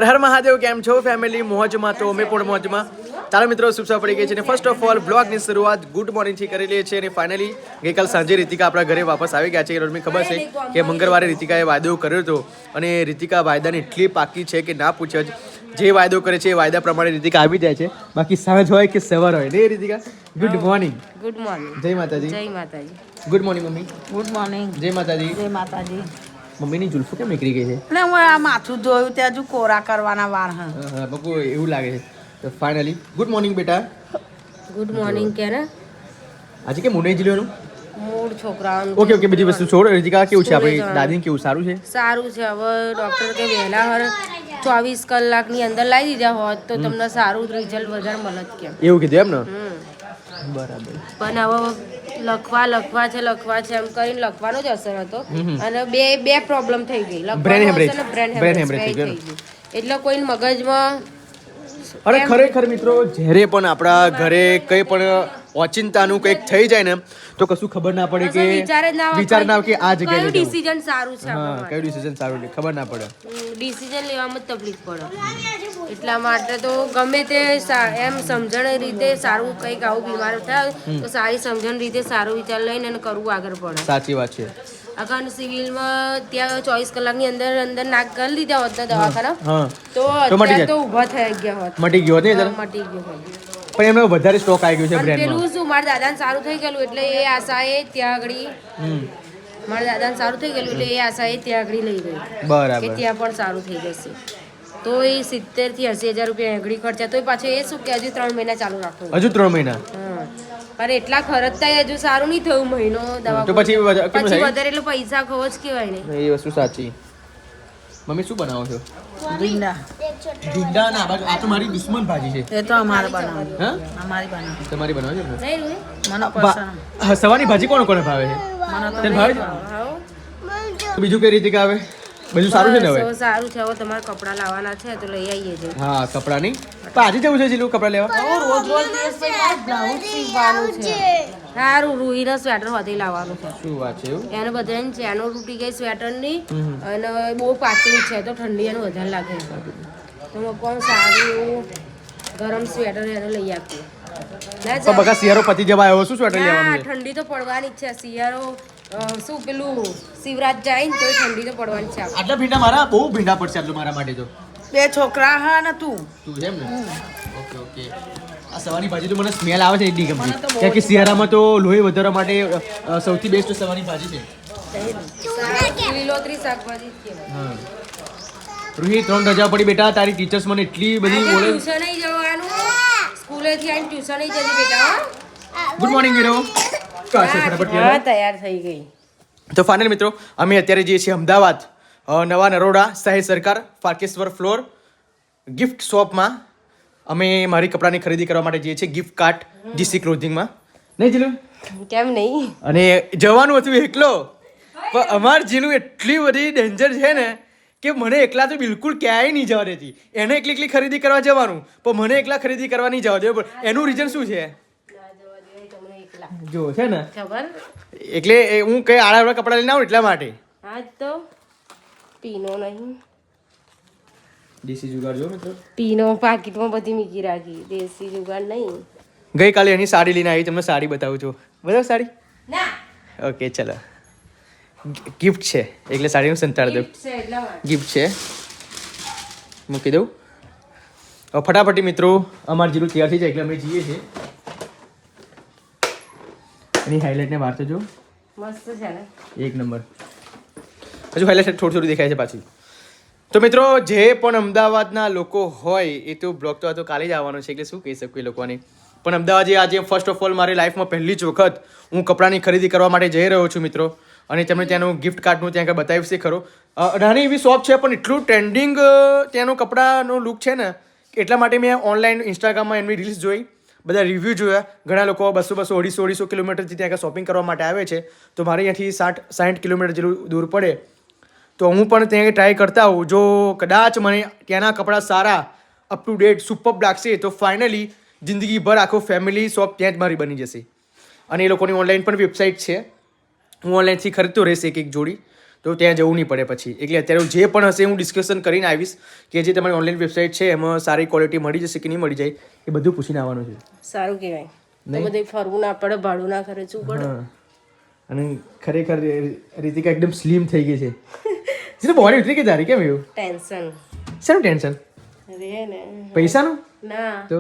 હર મહાદેવ, કેમ છો ફેમિલી? મોજમાં તો અમે પણ મોજમાં. ચાલો મિત્રો, શુભ પડી ગઈ છે અને ફર્સ્ટ ઓફ ઓલ બ્લોગની શરૂઆત ગુડ મોર્નિંગથી કરી લઈએ છીએ અને ફાઇનલી ગઈકાલ સાંજે રીતિકા આપણા ઘરે વાપસ આવી ગયા છે. તમને ખબર છે કે મંગળવારે રીતિકાએ વાયદો કર્યો હતો અને રીતિકા વાયદાની એટલી પાકી છે કે ના પૂછે જ. જે વાયદો કરે છે એ વાયદા પ્રમાણે રીતિકા આવી જાય છે. બાકી સાંજ હોય કે સવાર હોય ને Ritika. Good morning. Good morning. જય માતાજી. જય માતાજી. Good morning mummy. Good morning. જય માતાજી. જય માતાજી. મમ્મીની જુલ્ફો કેમ નીકળી ગઈ છે? એટલે હું આ માથું જોયું ત્યાં હજુ કોરા કરવાના વાર હા બકુ એવું લાગે છે. તો ફાઇનલી ગુડ મોર્નિંગ બેટા. ગુડ મોર્નિંગ કે ને આજે કે મુંડઈ જિલ્લાનું મૂળ છોકરાઓનું ઓકે ઓકે બીજી વસ્તુ છોડ. રીતિકા કેવું છે આપણી દાદીને? કેવું સારું છે? સારું છે. હવે ડૉક્ટર કે વહેલા હર 24 કલાકની અંદર લાવી દીધા હોત તો તમને સારું રિઝલ્ટ વધારે મળત કેમ એવું કીધું એમ ને? બરાબર. પણ હવે લખવા છે એમ કરીને લખવાનો જ અસર હતો અને બે પ્રોબ્લેમ થઈ ગઈ. બ્રેન લખવાનો હેમરેજ થઈ ગયું. એટલે કોઈ મગજમાં અરે ખરેખર મિત્રો, જ્યારે પણ આપણા ઘરે કંઈ પણ ઓચિંતાનું કંઈક થઈ જાય ને તો કશું ખબર ના પડે કે વિચાર ના કે આ જગ્યાએ કયું ડિસિઝન સારું છે હા કયું ડિસિઝન સારું છે ખબર ના પડે. ડિસિઝન લેવામાં જ તકલીફ પડે. એટલા માટે તો ગમે તે એમ સમજણ રીતે સારું કંઈક આવું બીમાર થાય તો સારી સમજણ રીતે સારો વિચાર લઈને કરવું આગળ પડે. સાચી વાત છે. અગર સિવિલમાં ત્યાં 24 કલાકની અંદર નાક કરી લીધા હોત દવાખાના તો અત્યારે તો ઊભા થઈ ગયા હોત. મટી ગયો હોત ને? મટી ગયો હોત. પણ એમનો વધારે સ્ટોક આવી ગયો છે બ્રેનમાં. પેલું શું મારા દાદાને સારું થઈ ગયેલું એટલે એ આશાએ ત્યાં આગળ મારા દાદાને સારું થઈ ગયેલું એટલે એ આશાએ ત્યાં આગળ લઈ ગઈ. બરાબર. કે ત્યાં પણ સારું થઈ જશે. તો એ 70,000 થી 80,000 રૂપિયા આગળ ખર્ચા. તો પાછું એ શું કે હજુ 3 મહિના ચાલુ રાખવું. હજુ 3 મહિના? પણ એટલા ખર્ચતા હજુ સારું નહીં થયું મહિનો દવા. તો પછી વધારે એટલે પૈસા ખવો જ કહેવાય ને. એ વસ્તુ સાચી. મમ્મી શું બનાવો છો? ભીંડા. ભીંડા ના આ તો મારી દુશ્મન ભાજી છે. એ તો અમારે બનાવવાની. હા અમારી બનાવવાની. તમારી બનાવો છો ને? મને પસંદ. સવારની ભાજી કોણ કોને ભાવે છે? તને ભાવે છે? બીજું કઈ રીતે આવે? બધું સારું છે ને? હવે સારું છે. હવે તમારે કપડા લાવવાના છે તો લઈ આવીએ છે. હા કપડા નહીં પણ આજે જવું છે જીલું કપડા લેવા. રોજ દિવસ બ્લાઉઝ સીવવાનું છે. સારું રૂહીનો સ્વેટર હોતી લાવવાનું છે. શું વાત છે? એવું એને બધાને ચેનો તૂટી ગઈ સ્વેટરની અને બહુ પાતળી છે તો ઠંડી એને વધારે લાગે તો કોણ સારું એવું ગરમ સ્વેટર એને લઈ આપીએ. તો બકા શિયાળો પતી જવા આવ્યો. શું સ્વેટર લેવાનું છે? ઠંડી તો પડવાની જ છે. શિયાળો શું પેલું શિવરાત જાય ને તો ઠંડી તો પડવાની છે. આટલા ભીંડા મારા બહુ ભીંડા પડશે આટલું મારા માટે તો. 2 છોકરા હા ને તું એમ ને? Okay okay. આ સવારની ભાજી તો મને સ્મેલ આવે છે એટલી ગમતી. કારણ કે શિયાળામાં તો લોહી વધારવા માટે સૌથી બેસ્ટ સવારની ભાજી છે. લીલોતરી શાકભાજી કહેવાય. રૂહી 3 રજા પડી બેટા. તારી ટીચર્સ મને એટલી બધી બોલે. ટ્યુશન નહીં જવાનું. સ્કૂલેથી આવીને ટ્યુશન નહીં જતી બેટા. ગુડ મોર્નિંગ વીરો. તૈયાર થઈ ગઈ. તો ફાઇનલ મિત્રો, અમે અત્યારે જઈએ છીએ અમદાવાદ નવા નરોડા સાહેબ સરકાર ફાર્કેશ્વર ફ્લોર ગિફ્ટ શોપમાં. અમે મારી કપડાની ખરીદી કરવા માટે જઈએ છીએ ગિફ્ટ કાર્ટ જીસી ક્લોથિંગમાં. નહીં જીલું? કેમ નહીં? અને જવાનું હતું એકલો પણ અમાર જીલું એટલી બધી ડેન્જર છે ને કે મને એકલા તો બિલકુલ ક્યાંય નહીં જવા દેતી. એને એકલી ખરીદી કરવા જવાનું પણ મને એકલા ખરીદી કરવા નહીં જવા દે. એનું રીઝન શું છે જો છે ને ખબર? એટલે હું કઈ આડા કપડા લઈને આવું એટલા માટે. આજ તો પીનો નહીં. દેશી જુગાડ જો મિત્રો. પીનો પાકીટમાં બધી મૂકી રાખી. દેશી જુગાડ નહીં. ગઈકાલે એની સાડી લઈને આવી. તમને સાડી બતાવું છું. બરાબર સાડી? ના. ઓકે ચલો. ગિફ્ટ છે એટલે સાડીનું સંતાડ દઉં. ગિફ્ટ છે મૂકી દઉં. ફટાફટી મિત્રો અમારી જીરું તૈયાર થઈ જાય એટલે અમે જઈએ છીએ. એની હાઇલાઇટ ને વાર્તા જો મસ્ત છે ને? એક નંબર. હજુ હાઇલાઇટ થોડી દેખાય છે પાછી. તો મિત્રો જે પણ અમદાવાદના લોકો હોય એ તો બ્લોગ તો કાલે જ આવવાનો છે એટલે શું કહી શકું એ લોકોને. પણ અમદાવાદ આજે ફર્સ્ટ ઓફ ઓલ મારી લાઈફમાં પહેલી જ વખત હું કપડાની ખરીદી કરવા માટે જઈ રહ્યો છું મિત્રો. અને તમને ત્યાંનું ગિફ્ટ કાર્ડનું ત્યાં આગળ બતાવીશ ખરો. નાની એવી શોપ છે પણ એટલું ટ્રેન્ડિંગ ત્યાંનું કપડાનો લુક છે ને એટલા માટે મેં ઓનલાઈન ઇન્સ્ટાગ્રામમાં એમની રીલ્સ જોઈ, બધા રિવ્યૂ જોયા. ઘણા લોકો 200 250 કિલોમીટરથી ત્યાં આગળ શોપિંગ કરવા માટે આવે છે. તો મારે અહીંયાથી 60 કિલોમીટર જેટલું દૂર પડે તો હું પણ ત્યાં ટ્રાય કરતા હોઉં. જો કદાચ મને ત્યાંના કપડાં સારા અપ ટુ ડેટ સુપર લાગશે તો ફાઇનલી જિંદગીભર આખો ફેમિલી શોપ ત્યાં જ મારી બની જશે. અને એ લોકોની ઓનલાઈન પણ વેબસાઇટ છે. હું ઓનલાઈનથી ખરીદતો રહેશે એક જોડી. તો ત્યાં જવું નહીં પડે પછી. એટલે અત્યારે જે પણ હશે હું ડિસ્કશન કરીને આવીશ કે જે તમારી ઓનલાઈન વેબસાઇટ છે એમાં સારી ક્વોલિટી મળી જશે કે નહીં મળી જાય એ બધું પૂછીને આવવાનું છે. સારું કહેવાય. તો બધે ફરવું ના પડે, ભાડું ના ખર્ચવું પડે. અને ખરેખર રીતિકા એકદમ સ્લિમ થઈ ગઈ છે. જેને બોડી ઉતરી કે તારી કેમ એવું? ટેન્શન. શેનું ટેન્શન? રે ને પૈસાનું? ના તો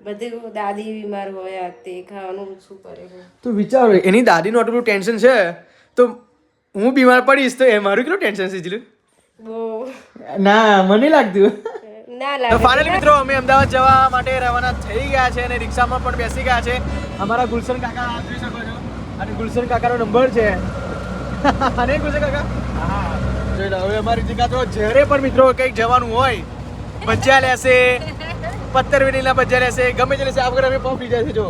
બધું દાદી બીમાર હોય આ તે ખાવાનું શું કરે છે. તો વિચારો એની દાદીનું આટલું ટેન્શન છે તો હું બીમાર પડીશ તો એ મારું કેટલું ટેન્શન છે જીલું? બહુ ના મને લાગતું. ના તો લાગે. ફાઇનલી મિત્રો અમે અમદાવાદ જવા માટે રવાના થઈ ગયા છે અને રિક્ષામાં પણ બેસી ગયા છે. અમારા ગુલશન કાકા આપ જોઈ શકો છો અને ગુલશન કાકાનો નંબર છે. અને ગુલશન કાકા જોઈ લો. હવે અમારી રીતિકા તો જ્યારે પણ મિત્રો કંઈક જવાનું હોય ભજીયા લેશે, પત્તર વેનીલા ભજીયા લેશે, ગમે તે લેશે. આ વગર અમે પફ લીધા છે જો.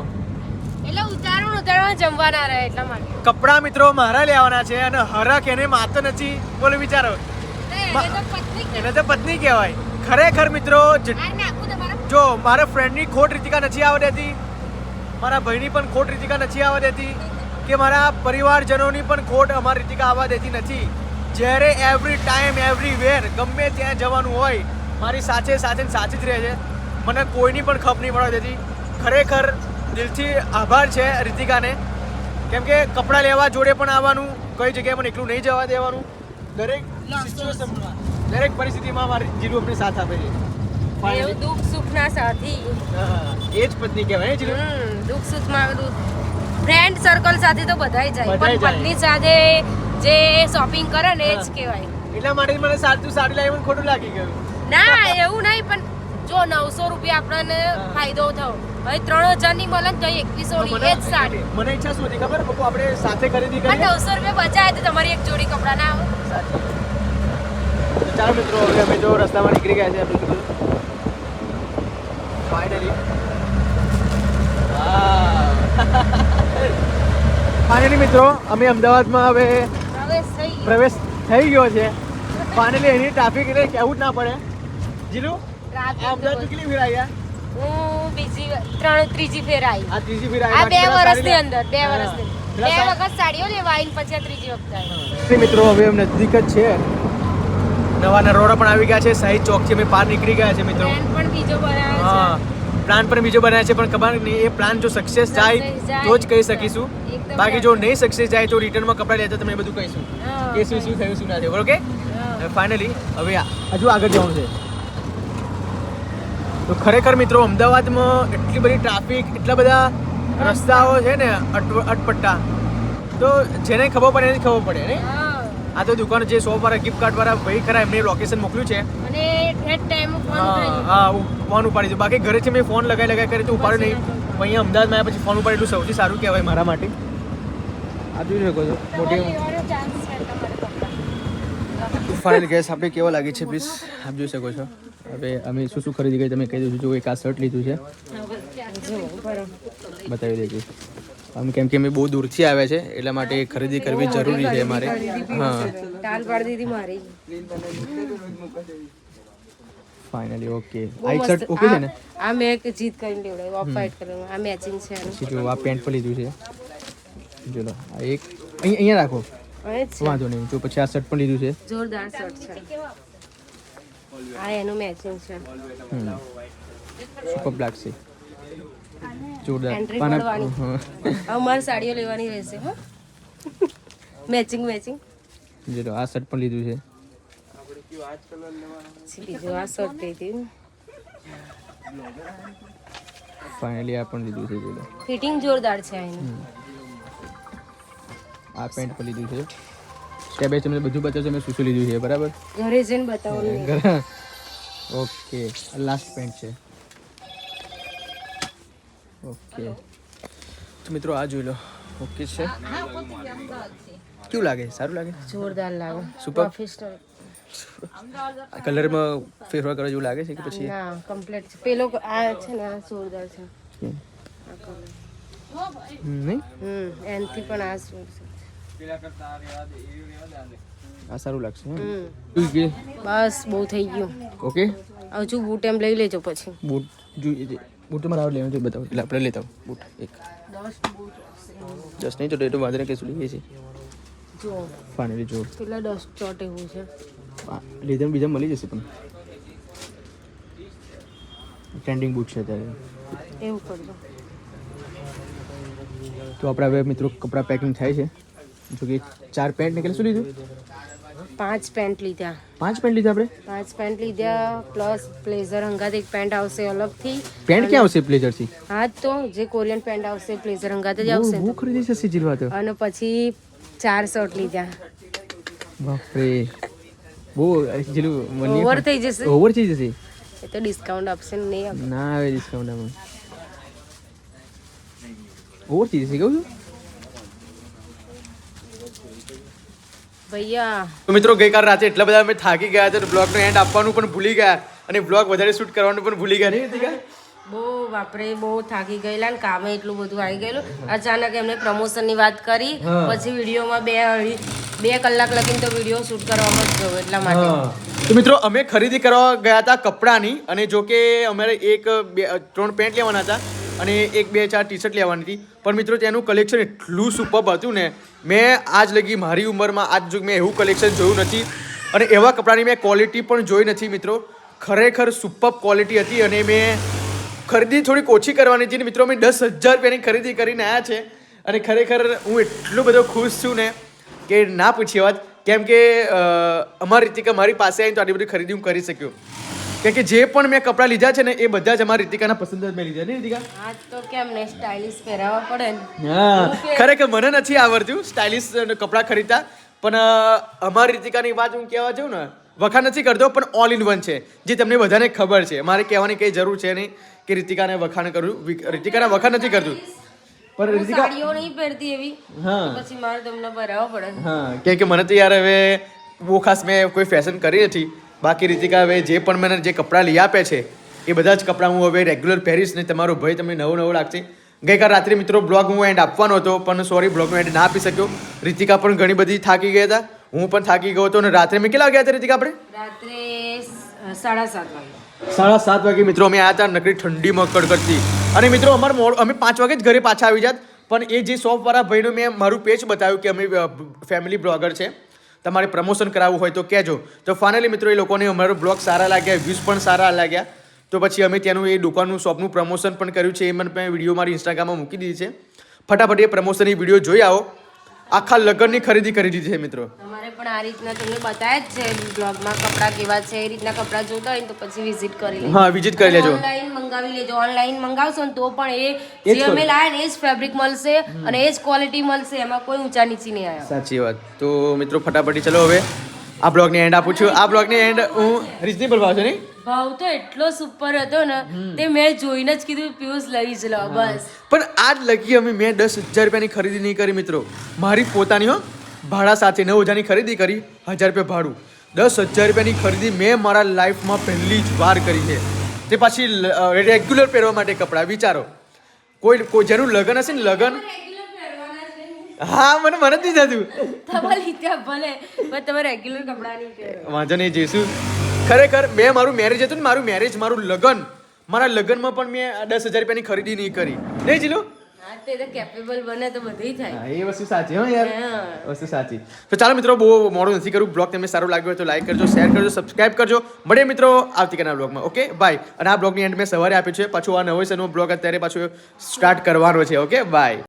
એટલે ઉતારવામાં જમવા ના રહે એટલા માટે. કપડા મિત્રો મારા લેવાના છે અને હરખ એને માતો નથી. બોલો વિચારો, એને તો પત્ની કહેવાય. ખરેખર મિત્રો જો મારા ફ્રેન્ડની ખોટ રીતિકા નથી આવવા દેતી, મારા ભાઈની પણ ખોટ રીતિકા નથી આવવા દેતી, કે મારા પરિવારજનોની પણ ખોટ અમારી રીતિકા આવવા દેતી નથી. જ્યારે એવરી ટાઈમ એવરીવેર ગમે ત્યાં જવાનું હોય મારી સાથે સાથે સાચી જ રહે છે. મને કોઈની પણ ખપ નહીં પડવા દેતી. ખરેખર દિલથી આભાર છે રીતિકાને, કેમ કે કપડાં લેવા જોડે પણ આવવાનું, કઈ જગ્યાએ પણ એકલું નહીં જવા દેવાનું. દરેક સિચ્યુએશનમાં દરેક પરિસ્થિતિમાં મારી જીલુ અમને સાથ આપે છે. એવું દુઃખ સુખના સાથી. એ જ પત્ની કહેવાય જીલુ. દુઃખ સુખમાં ફ્રેન્ડ સર્કલ સાથે તો બધાય જાય, બધાય પણ જાય. પત્ની સાથે જે શોપિંગ કરે ને એ જ કહેવાય. એટલા માટે મને સાચું સાડી લાવી મને ખોટું લાગી ગયું. ના એવું નહીં, પણ જો 900 રૂપિયા આપણને ફાયદો થયો, હવે 3000 ની મળે ને તો 2100 ની એ જ સાડી. મને ઈચ્છા શું હતી ખબર? પપ્પુ આપણે સાથે ખરીદી આ કરીએ. 900 રૂપિયા બચાવે તો તમારી એક જોડી કપડા ના આવે. તો ચાલો મિત્રો હવે અમે જો રસ્તામાં નીકળી ગયા છે આપણે કીધું ફાઇનલી. ફાઇનલી મિત્રો અમે અમદાવાદમાં હવે પ્રવેશ થઈ ગયો છે. ફાઇનલી એની ટ્રાફિક એટલે કહેવું જ ના પડે. જીલુ અમદાવાદ કેટલી ફેર આવ્યા? હું ત્રીજી ફેર આવી. આ ત્રીજી ફેર આ આવ્યા. 2 વર્ષની અંદર 2 વર્ષની 2 વખત સાડીઓ લેવા આવીને પછી આ ત્રીજી વખત આવી. મિત્રો હવે એમ નજદીક જ છે. નવા નરોડા પણ આવી ગયા છે. શહીદ ચોકથી અમે પાર નીકળી ગયા છે મિત્રો. પ્લાન પણ બીજો બનાવ્યો હા, પ્લાન પણ બીજો બનાવ્યો છે, પણ ખબર નહીં એ પ્લાન જો સક્સેસ જાય તો જ કહી શકીશું. એકદમ બાકી જો નહીં સક્સેસ જાય તો રિટર્નમાં કપડા લેતા તમને બધું કહીશું હા, કે શું શું થયું શું ના થયું. ઓકે, હા. ફાઇનલી હવે હજુ આગળ જવાનું છે. તો ખરેખર મિત્રો અમદાવાદમાં એટલી બધી ટ્રાફિક, એટલા બધા રસ્તાઓ છે ને અટપટ્ટા, તો જેને ખબર પડે એને જ ખબર પડે ને. હા. આ તો દુકાન જે શોપ વાળા ગિફ્ટ કાર્ડ વાળા ભાઈ ખરા એમને લોકેશન મોકલ્યું છે. અને એટ ટાઈમ ફોન હા કરી હા, ફોન ઉપાડી દીધું. બાકી ઘરેથી મેં ફોન લગાવી કરી તો ઉપાડ્યો નહીં. પણ અહીંયા અમદાવાદમાં આવ્યા પછી ફોન ઉપાડી એટલું સૌથી સારું કહેવાય મારા માટે. આ જોઈ શકો છો મોટી ફાઇનલ ગેસ આપણે કેવો લાગે છે પ્લીઝ આપ જોઈ શકો છો. હવે અમે શું શું ખરીદી કરી તમે કહી દઉં છું. જો એક આ શર્ટ લીધું છે, બતાવી દેજો. આમ કેમ કે અમે બહુ દૂરથી આવ્યા છે એટલા માટે ખરીદી કરવી જરૂરી છે અમારે. હા, ટાલ પાડી દીધી મારી. Finally okay. આ એક શર્ટ ઓકે છે ને? આ મેં એક જીત કરીને લેવડાવ્યું ઓફ વ્હાઈટ કલરમાં. આ મેચિંગ છે આનું. પછી જો આ પેન્ટ પર લીધું છે. જો લો આ એક અહીંયા રાખો, હવે જ છે. વાંધો નહીં. જો પછી આ શર્ટ પણ લીધું છે. જોરદાર શર્ટ છે. આ એનું મેચિંગ છે. સુપર બ્લેક છે, જોરદાર. Entry પાના- પડવાની. હા. હવે મારે સાડીઓ લેવાની રહેશે હો. Matching matching. જો લો આ શર્ટ પણ લીધું છે. બીજું આ શર્ટ લીધી. ફાઇનલી આ પણ લીધું છે. જો લો ફિટિંગ જોરદાર છે એનું. આ પેન્ટ પણ લીધું છે. સ્ટેપ બાય તમને બધું બતાવજો મેં શું શું લીધું છે. બરાબર? ઘરે જઈને બતાવવાનું. ઓકે, લાસ્ટ પેન્ટ છે. ઓકે તો મિત્રો આ જોઈ લો. ઓકે છે. કેવું લાગે? સારું લાગે? જોરદાર લાગે. Super. પ્રોફેશનલ. કલરમાં ફેરફાર કરવા જેવું લાગે છે કે પછી? ના કમ્પ્લીટ છે. પેલો આ છે ને આ જોરદાર છે. આ colour. નહીં, એનથી પણ આ જોરદાર છે. આ સારું લાગશે. બસ બહુ થઈ ગયું. ઓકે, હજુ બૂટ એમ લઈ લેજો પછી. બૂટ જોઈએ. બૂટ તમારે આવ લેવાનું છે બતાવો એટલે આપણે લેતા આવો બૂટ એક. 10 નહીં તો વાંધો નહીં કશું લઈએ છીએ. જો ફાઇનલી જો કેટલા ડસ્ટ ચોટ એવું છે. લીધે બીજા મળી જશે પણ ટ્રેન્ડિંગ બૂટ છે અત્યારે. એવું કરજો. તો આપણે હવે મિત્રો કપડાં પેકિંગ થાય છે. જો કે 4 પેન્ટ ને કેટલું શું લીધું? 5 પેન્ટ લીધા. 5 પેન્ટ લીધા આપણે. 5 પેન્ટ લીધા પ્લસ બ્લેઝર હંગાત એક પેન્ટ આવશે અલગથી. પેન્ટ ક્યાં આવશે બ્લેઝર થી? હા તો જે કોરિયન પેન્ટ આવશે બ્લેઝર હંગાત જ આવશે. બહુ ખરીદી છે સિજીલવા તો. અને પછી 4 શર્ટ લીધા. બાપરે બહુ જેલું ઓવર થઈ જશે. ઓવર થઈ જશે. એ તો ડિસ્કાઉન્ટ આપશે ને નહીં આપે. ના આવે ડિસ્કાઉન્ટ આમાં. ઓવર થઈ જશે કહું છું. ભૈયા તો મિત્રો ગઈકાલ રાતે એટલા બધા અમે થાકી ગયા હતા, બ્લોગનો એન્ડ આપવાનું પણ ભૂલી ગયા અને બ્લોગ વધારે શૂટ કરવાનું પણ ભૂલી ગયા નહીં હતી. બહુ બાપરે બહુ થાકી ગયેલા ને કામે એટલું બધું આવી ગયેલું. અચાનક એમને પ્રમોશનની વાત કરી પછી વિડીયોમાં 2 કલાક લગીને તો વિડીયો શૂટ કરવામાં જ ગયો એટલા માટે. તો મિત્રો અમે ખરીદી કરવા ગયા હતા કપડાની અને જો કે અમારે 3 પેન્ટ લેવાના હતા અને 1 2 4 ટી શર્ટ લેવાની હતી. પણ મિત્રો તેનું કલેક્શન એટલું સુપર્બ હતું ને, મેં આજ લગી મારી ઉંમરમાં આજ જો મેં એવું કલેક્શન જોયું નથી અને એવા કપડાની મેં ક્વોલિટી પણ જોઈ નથી મિત્રો. ખરેખર સુપર્બ ક્વોલિટી હતી અને મેં ખરીદી થોડીક ઓછી કરવાની હતી ને મિત્રો અમે 10,000 રૂપિયાની ખરીદી કરીને આવ્યા છે અને ખરેખર હું એટલો બધો ખુશ છું ને કે ના પૂછી વાત. કેમ કે અમારી રીતિકા મારી પાસે આવીને તો આટલી બધી ખરીદી હું કરી શક્યો. કેમ કે જે પણ મેં કપડાં લીધા છે ને એ બધા જ અમારી રીતિકાના પસંદ જ મેં લીધા. નહીં રીતિકા? આજ તો કેમ ને સ્ટાઇલિશ પહેરાવવા પડે ને. હા ખરેખર મને નથી આવડતું સ્ટાઇલિશ કપડાં ખરીદતા, પણ અમારી રીતિકાની વાત હું કહેવા જાઉં ને વખાણ નથી કરતો પણ ઓલ ઇન વન છે જે તમને બધાને ખબર છે. મારે કહેવાની કંઈ જરૂર છે નહીં કે રીતિકાને વખાણ કરું. રીતિકાના વખાણ નથી કરતું પણ રીતિકા સાડીઓ નહીં પહેરતી એવી હા પછી મારે તમને પહેરાવવા પડે. હા કેમ કે મને તો યાર હવે બહુ ખાસ મેં કોઈ ફેશન કરી નથી. બાકી રીતિકા હવે જે પણ મને જે કપડાં લઈ આપે છે એ બધા જ કપડાં હું હવે રેગ્યુલર પહેરીશ ને તમારો ભાઈ તમને નવો લાગશે. ગઈકાલ રાત્રે મિત્રો બ્લોગ હું એન્ડ આપવાનો હતો પણ સોરી બ્લોગનો એન્ડ ના આપી શક્યો. રીતિકા પણ ઘણી બધી થાકી ગયા હતા, હું પણ થાકી ગયો હતો અને રાત્રે મેં કેટલા વાગ્યા હતા રીતિકા આપણે? રાત્રે 7:30 વાગે. 7:30 વાગે મિત્રો અમે આવ્યા હતા નકરી ઠંડીમાં કડકડતી. અને મિત્રો અમે 5 વાગે જ ઘરે પાછા આવી જાત પણ એ જે શોપવાળા ભાઈનું મેં મારું પેજ બતાવ્યું કે અમે ફેમિલી બ્લોગર છે, તમારે પ્રમોશન કરાવવું હોય તો કહેજો. તો ફાઇનલી મિત્રો એ લોકોને અમારો બ્લોગ સારા લાગ્યા, વ્યૂઝ પણ સારા લાગ્યા. તો પછી અમે ત્યાંનું એ દુકાનનું શોપનું પ્રમોશન પણ કર્યું છે. એ મને મેં વિડીયો મારી ઇન્સ્ટાગ્રામમાં મૂકી દીધી છે. ફટાફટ એ પ્રમોશનની વિડીયો જોઈ આવો. આખા લગ્નની ખરીદી કરી દીધી છે મિત્રો. અમારે પણ આ રીતના તમને બતાવ્યા જ છે બ્લોગમાં કપડાં કેવા છે. એ રીતના કપડાં જોતા હોય ને તો પછી વિઝિટ કરી લેજો. હા વિઝિટ કરી લેજો. ઓનલાઈન મંગાવી લેજો. ઓનલાઈન મંગાવશો ને તો પણ એ જે અમે લાયા ને એ જ ફેબ્રિક મળશે અને એ જ ક્વોલિટી મળશે. એમાં કોઈ ઊંચા નીચી નહીં આવ્યા. સાચી વાત. તો મિત્રો ફટાફટ ચલો હવે આ બ્લોગની એન્ડ આપું છું. આ બ્લોગની એન્ડ હું રિઝનેબલ ભાવ છે નહીં? ભાવ તો એટલો સુપર હતો ને તે મેં જોઈને જ કીધું પિયુષ લઈ જ લો બસ. પણ આજ લગી મેં 10,000 રૂપિયાની ખરીદી નહીં કરી મિત્રો. મારી પોતાની ભાડા સાથે 9,000ની ખરીદી કરી, 1,000 રૂપિયા ભાડું. 10,000 રૂપિયાની ખરીદી મેં મારા લાઈફમાં પહેલી જ વાર કરી છે. તે પાછી રેગ્યુલર પહેરવા માટે કપડાં. વિચારો કોઈ જેનું લગ્ન હશે ને લગ્ન, હા મને જ નહીં થતું. તમારે લીધા ભલે પણ તમે રેગ્યુલર કપડાં નહીં પહેરો. વાંધો નહીં જઈશું. ખરેખર મેં મારું મેરેજ હતું ને મારું લગ્ન, મારા લગ્નમાં પણ મેં 10,000 રૂપિયાની ખરીદી નહીં કરી. નહીં જીલો? હા તે તો કેપેબલ બને તો બધું થાય. હા એ વસ્તુ સાચી. હા યાર વસ્તુ સાચી. તો ચાલો મિત્રો બહુ મોડું નથી કરું. બ્લોગ તમને સારો લાગ્યો હોય તો લાઈક કરજો, શેર કરજો, સબસ્ક્રાઇબ કરજો. મળીએ મિત્રો આવતીકાલના બ્લોગમાં. Okay bye. અને આ બ્લોગની એન્ડ મેં સવારે આપ્યું છે, પાછું આ નવો બ્લોગ અત્યારે પાછું સ્ટાર્ટ કરવાનો છે. Okay bye.